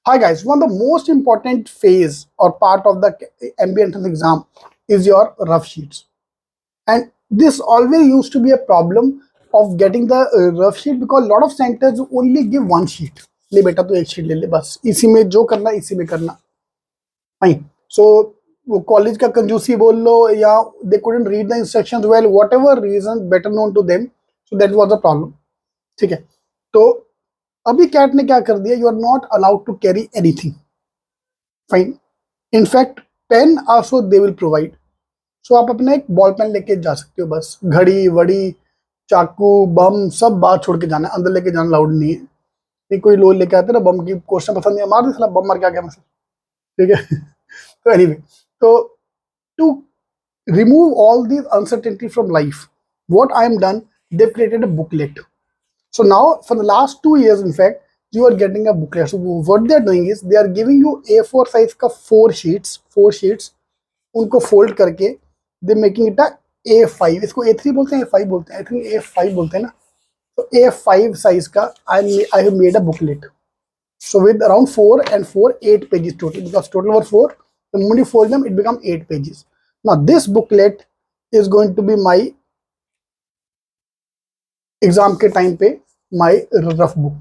Hi guys, one of the most important phase or part of the MBA entrance exam is your rough sheets. And this always used to be a problem of getting the rough sheet because a lot of centers only give one sheet. ले बेटा तो एक sheet ले ले बस इसी में जो करना इसी में करना fine. So वो कॉलेज का कंजूसी बोल लो या they couldn't read the instructions well, whatever reason better known to them, so that was the problem. ठीक है, तो अभी कैट ने क्या कर दिया, you are not allowed to carry anything, fine. In fact pen also they will provide. So आप अपना एक बॉल पेन लेके जा सकते हो, बस घड़ी वड़ी चाकू बम सब बाहर छोड़ के जाना है, अंदर लेके जाना अलाउड नहीं है. नहीं कोई लोग लेके आते ना बम की, क्वेश्चन पसंद नहीं, मार दे साला बम मार के आ गया मतलब, ठीक है. तो एनीवे, तो to remove all these uncertainty from life, what I am done, they've created a booklet. So now for the last 2 years, in fact, you are getting a booklet. So what they are doing is they are giving you A4 size का 4 sheets उनको fold करके they making it a A5. इसको A3 बोलते हैं, A5 बोलते हैं, I think A5 बोलते हैं ना. तो A5 size का I have made a booklet. So with around 4 and 4 8 pages total, because total were 4, the moment you fold them it become 8 pages. Now this booklet is going to be my exam के time पे my rough book.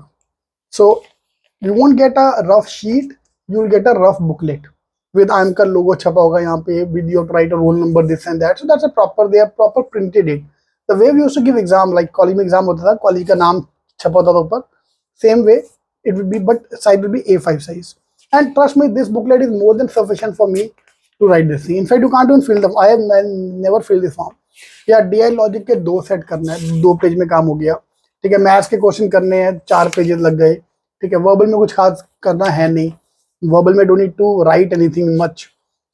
So you won't get a rough sheet, you will get a rough booklet with IIM का logo छपा होगा यहाँ पे, with you have to write a roll number, this and that. So that's a proper, they have proper printed it. The way we used to give exam, like college में exam होता था, college का नाम छपा होता था ऊपर, same way it will be, but size will be A5 size. And trust me, this booklet is more than sufficient for me to write this thing. In fact, you can't even fill them. I have never filled this form. या DI logic के 2 set करना है, 2 page में काम हो गया, ठीक है. मैथ्स के क्वेश्चन करने हैं, 4 पेजेस लग गए, ठीक है. वर्बल में कुछ खास करना है नहीं, वर्बल में don't need to write anything much.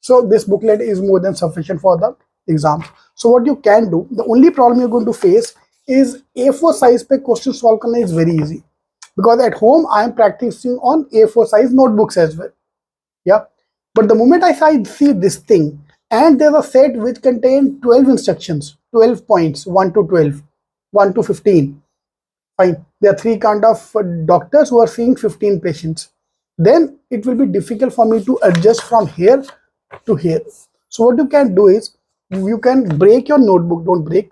So this booklet is more than sufficient for the exam. So what you can do, the only problem you going to face is A4 size पे question solve करना is very easy, because at home I am practicing on A4 size notebooks as well. Yeah, but the moment I see this thing and there's a set which contain 12 instructions, 12 points, 1 to 12, 1 to 15, fine, there are 3 kind of doctors who are seeing 15 patients, then it will be difficult for me to adjust from here to here. So what you can do is you can break your notebook, don't break,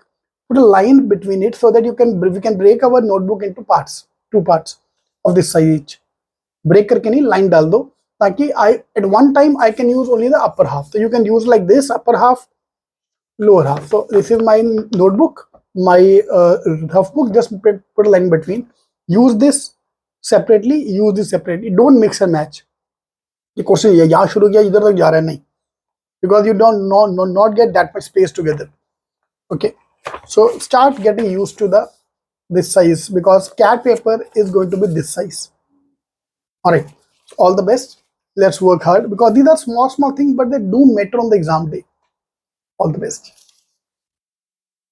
put a line between it so that we can break our notebook into parts, 2 parts of this size each. Break करके नहीं, line डाल दो, ताकि at one time I can use only the upper half. So you can use like this, upper half, lower half. So this is my notebook, my rough book, just put a line between. Use this separately, use this separately. Don't mix and match. ये question यहाँ शुरू किया इधर तक जा रहा है नहीं, because you don't not get that much space together. Okay, so start getting used to this size, because CAT paper is going to be this size. All right, all the best. Let's work hard, because these are small things, but they do matter on the exam day. All the best.